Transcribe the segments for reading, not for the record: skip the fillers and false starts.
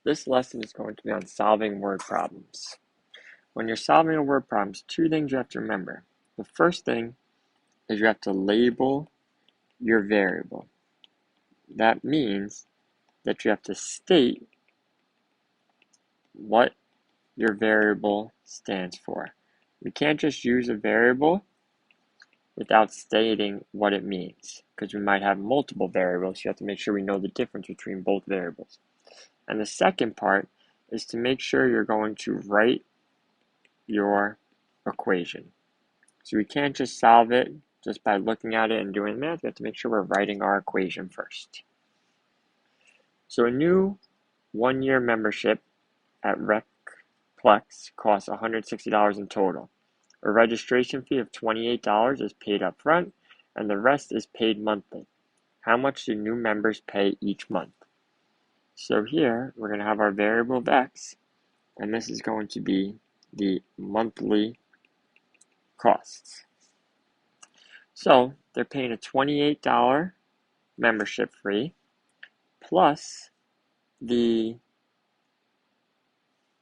This lesson is going to be on solving word problems. When you're solving a word problem, two things you have to remember. The first thing is you have to label your variable. That means that you have to state what your variable stands for. We can't just use a variable without stating what it means, because we might have multiple variables. You have to make sure we know the difference between both variables. And the second part is to make sure you're going to write your equation. So we can't just solve it just by looking at it and doing math. We have to make sure we're writing our equation first. So a new one-year membership at RecPlex costs $160 in total. A registration fee of $28 is paid up front, and the rest is paid monthly. How much do new members pay each month? So here, we're going to have our variable of x, and this is going to be the monthly costs. So they're paying a $28 membership fee plus the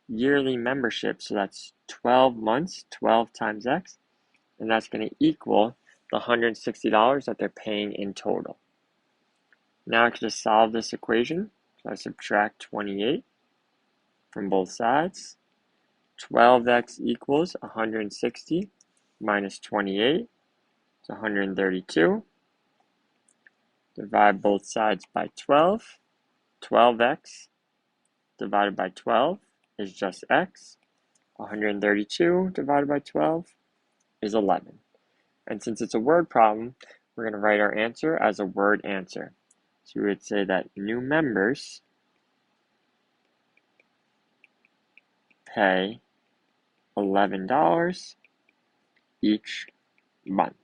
yearly membership, so that's 12 months, 12 times x, and that's going to equal the $160 that they're paying in total. Now I can just solve this equation. So I subtract 28 from both sides. 12x equals 160 minus 28 is 132. Divide both sides by 12. 12x divided by 12 is just x. 132 divided by 12 is 11. And since it's a word problem, we're going to write our answer as a word answer. So we would say that new members pay $11 each month.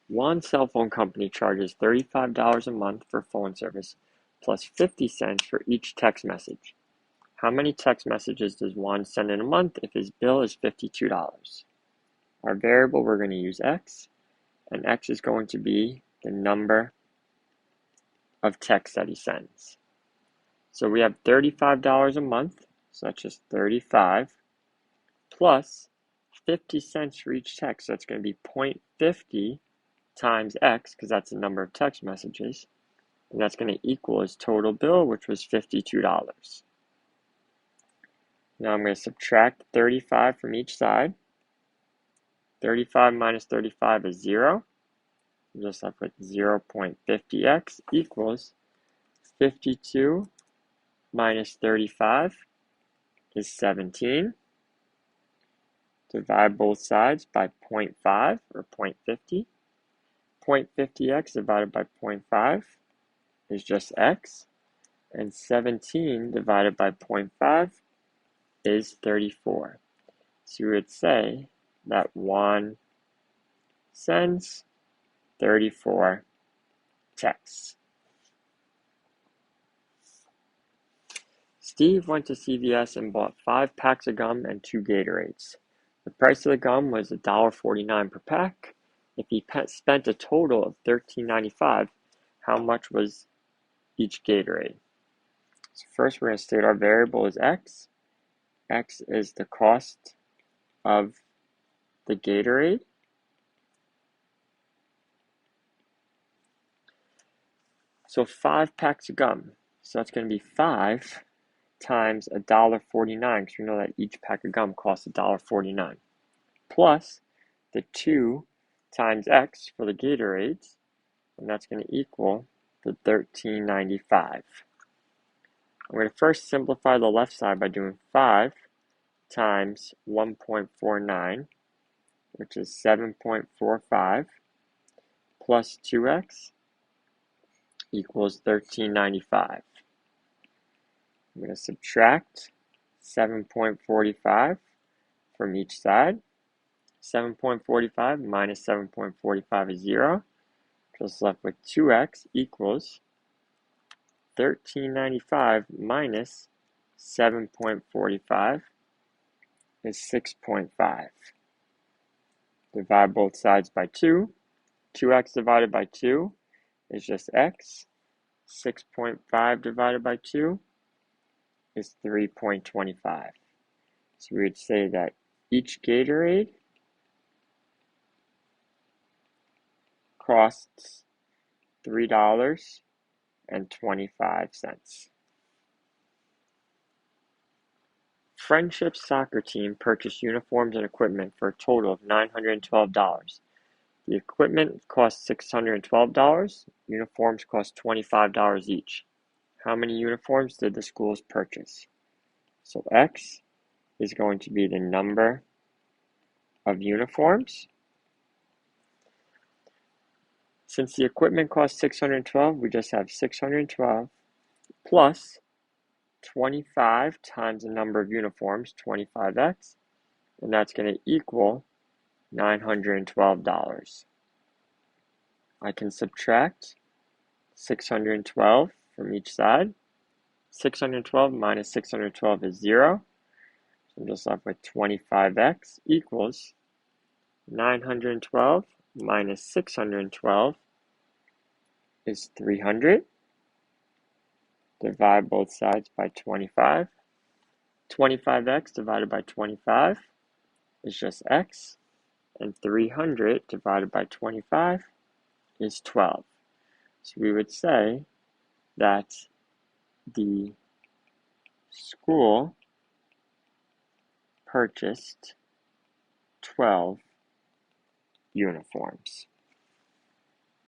One cell phone company charges $35 a month for phone service, plus 50 cents for each text message. How many text messages does Juan send in a month if his bill is $52? Our variable, we're going to use x, and x is going to be the number of texts that he sends. So we have $35 a month, so that's just 35, plus 50 cents for each text, so it's going to be 0.50 times x, because that's the number of text messages, and that's going to equal his total bill, which was $52. Now I'm going to subtract 35 from each side. 35 minus 35 is 0. I'm just left with 0.50x equals 52 minus 35 is 17. Divide both sides by 0.5 or 0.50. 0.50x divided by 0.5 is just x. And 17 divided by 0.5 is 34. So we would say that Juan sends 34 texts. Steve went to CVS and bought 5 packs of gum and 2 Gatorades. The price of the gum was $1.49 per pack. If he spent a total of $13.95, how much was each Gatorade? So first we're going to state our variable is x. X is the cost of the Gatorade. So 5 packs of gum. So that's going to be 5 times $1.49, because we know that each pack of gum costs $1.49. Plus the 2 times x for the Gatorades, and that's going to equal the $13.95. I'm going to first simplify the left side by doing 5 times 1.49, which is 7.45, plus 2x equals $13.95. I'm going to subtract 7.45 from each side. 7.45 minus 7.45 is 0. Just left with 2x equals $13.95 minus 7.45 is 6.5. Divide both sides by 2. 2x divided by 2 is just x. 6.5 divided by 2 is 3.25. So we would say that each Gatorade costs $3.25. Friendship's soccer team purchased uniforms and equipment for a total of $912. The equipment cost $612. Uniforms cost $25 each. How many uniforms did the schools purchase? So X is going to be the number of uniforms. Since the equipment costs $612, we just have $612 plus 25 times the number of uniforms, 25x, and that's going to equal $912. I can subtract 612 from each side. 612 minus 612 is 0. So I'm just left with 25x equals 912 minus 612 is 300. Divide both sides by 25. 25x divided by 25 is just x. And 300 divided by 25 is 12. So we would say that the school purchased 12 uniforms.